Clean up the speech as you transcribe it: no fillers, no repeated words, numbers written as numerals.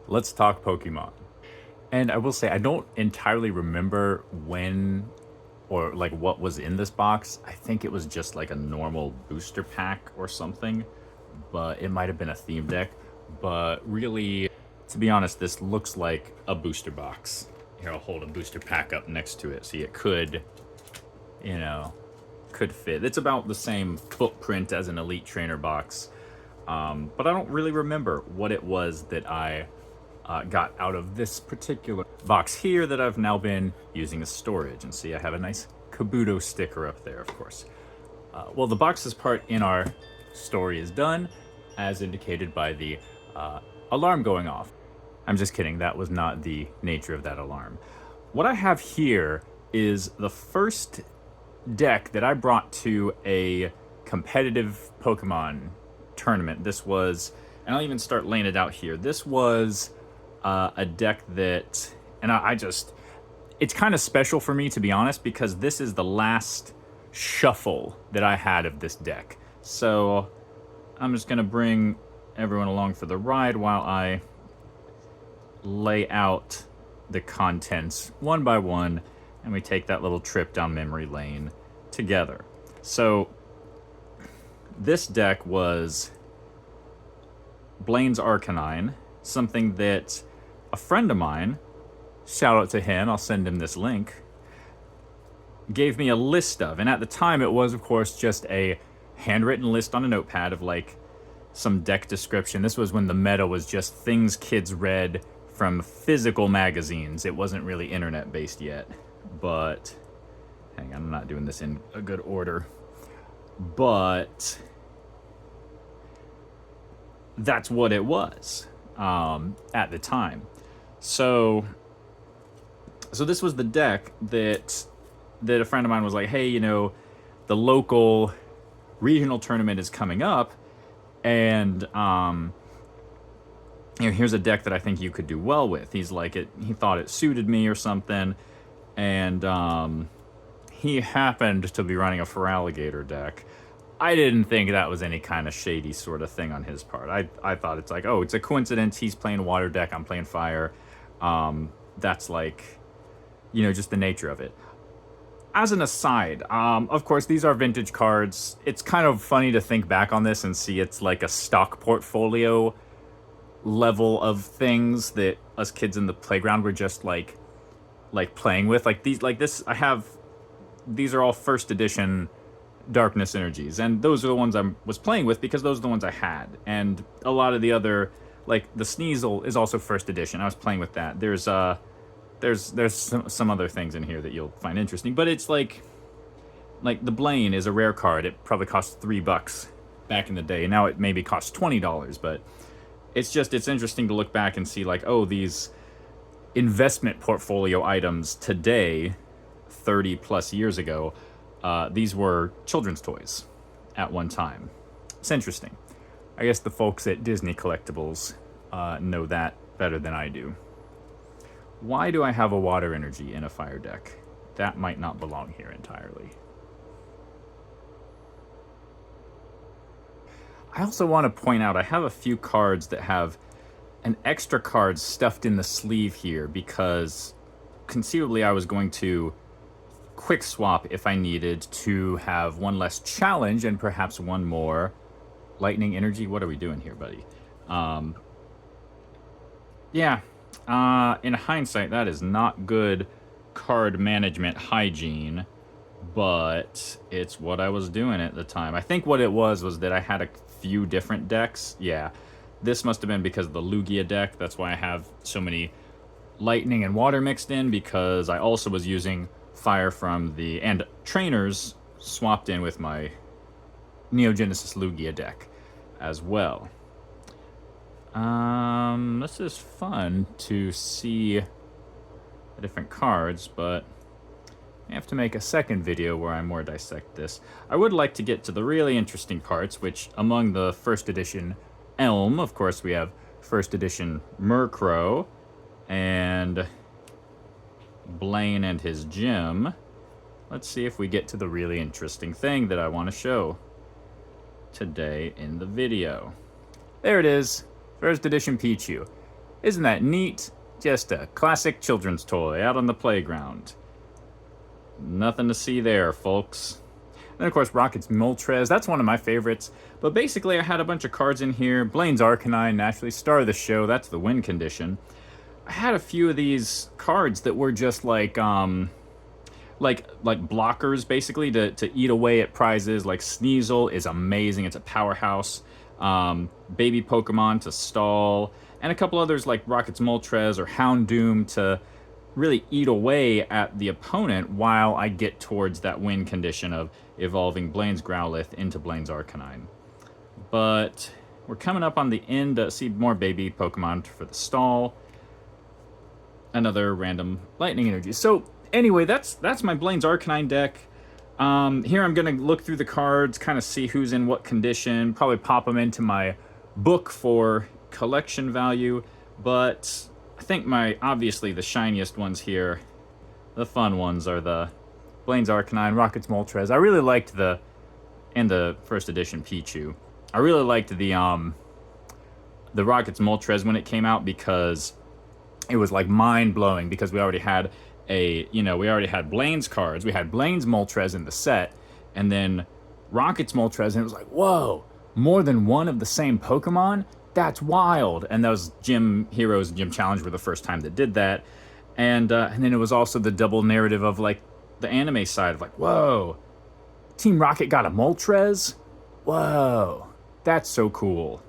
Let's talk Pokemon. And I will say, I don't entirely remember when or like what was in this box. I think it was just like a normal booster pack or something, but it might have been a theme deck. But really, to be honest, this looks like a booster box. Here, I'll hold a booster pack up next to it. See, it could, you know, could fit. It's about the same footprint as an Elite Trainer box. But I don't really remember what it was that I got out of this particular box here that I've now been using as storage. And see, I have a nice Kabuto sticker up there, of course. Well, the box's part in our story is done, as indicated by the alarm going off. I'm just kidding, that was not the nature of that alarm. What I have here is the first deck that I brought to a competitive Pokemon tournament. This was, and I'll even start laying it out here. This was a deck that, and I just, it's kind of special for me, to be honest, because this is the last shuffle that I had of this deck. So I'm just going to bring everyone along for the ride while I lay out the contents one by one, and we take that little trip down memory lane together. So this deck was Blaine's Arcanine, something that a friend of mine, shout out to him, I'll send him this link, gave me a list of. And at the time, it was, of course, just a handwritten list on a notepad of like some deck description. This was when the meta was just things kids read from physical magazines. It wasn't really internet based yet. But hang on, I'm not doing this in a good order. But that's what it was at the time. So this was the deck that a friend of mine was like, hey, you know, the local regional tournament is coming up, and you know, here's a deck that I think you could do well with. He's like, he thought it suited me or something, and he happened to be running a Feraligatr deck. I didn't think that was any kind of shady sort of thing on his part. I thought it's like, oh, it's a coincidence. He's playing water deck, I'm playing fire. That's like, you know, just the nature of it. As an aside, of course, these are vintage cards. It's kind of funny to think back on this and see it's like a stock portfolio level of things that us kids in the playground were just like playing with. Like these, like this, these are all first edition Darkness Energies, and those are the ones I was playing with because those are the ones I had. And a lot of the other, like the Sneasel is also first edition. I was playing with that. There's some other things in here that you'll find interesting, but it's like the Blaine is a rare card. It probably cost $3 back in the day. Now it maybe costs $20, but it's interesting to look back and see like, oh, these investment portfolio items today, 30 plus years ago, these were children's toys at one time. It's interesting. I guess the folks at Disney Collectibles know that better than I do. Why do I have a water energy in a fire deck? That might not belong here entirely. I also want to point out I have a few cards that have an extra card stuffed in the sleeve here because conceivably I was going to quick swap if I needed to have one less challenge and perhaps one more lightning energy. What are we doing here, buddy? Yeah. In hindsight, that is not good card management hygiene, but it's what I was doing at the time. I think what it was that I had a few different decks. Yeah. This must have been because of the Lugia deck. That's why I have so many lightning and water mixed in, because I also was using fire from the and trainers swapped in with my Neo Genesis Lugia deck as well. This is fun to see the different cards, but I have to make a second video where I more dissect this. I would like to get to the really interesting parts, which among the first edition Elm, of course, we have first edition Murkrow and Blaine and his gym. Let's see if we get to the really interesting thing that I want to show today in the video. There it is, first edition Pichu. Isn't that neat? Just a classic children's toy out on the playground. Nothing to see there, folks. And of course, Rocket's Moltres. That's one of my favorites. But basically, I had a bunch of cards in here. Blaine's Arcanine, naturally, star of the show. That's the win condition. I had a few of these cards that were just like blockers, basically, to eat away at prizes. Like Sneasel is amazing. It's a powerhouse. Baby Pokemon to stall. And a couple others like Rocket's Moltres or Houndoom to really eat away at the opponent while I get towards that win condition of evolving Blaine's Growlithe into Blaine's Arcanine. But we're coming up on the end. See more baby Pokemon for the stall. Another random lightning energy. So anyway, that's my Blaine's Arcanine deck. Here I'm going to look through the cards, kind of see who's in what condition, probably pop them into my book for collection value, but I think obviously the shiniest ones here, the fun ones, are the Blaine's Arcanine, Rocket's Moltres. I really liked and the first edition Pichu. I really liked the Rocket's Moltres when it came out because it was like mind-blowing because we already had Blaine's cards. We had Blaine's Moltres in the set, and then Rocket's Moltres, and it was like, whoa, more than one of the same Pokemon? That's wild. And those Gym Heroes and Gym Challenge were the first time that did that. And then it was also the double narrative of like the anime side of like, whoa, Team Rocket got a Moltres? Whoa, that's so cool.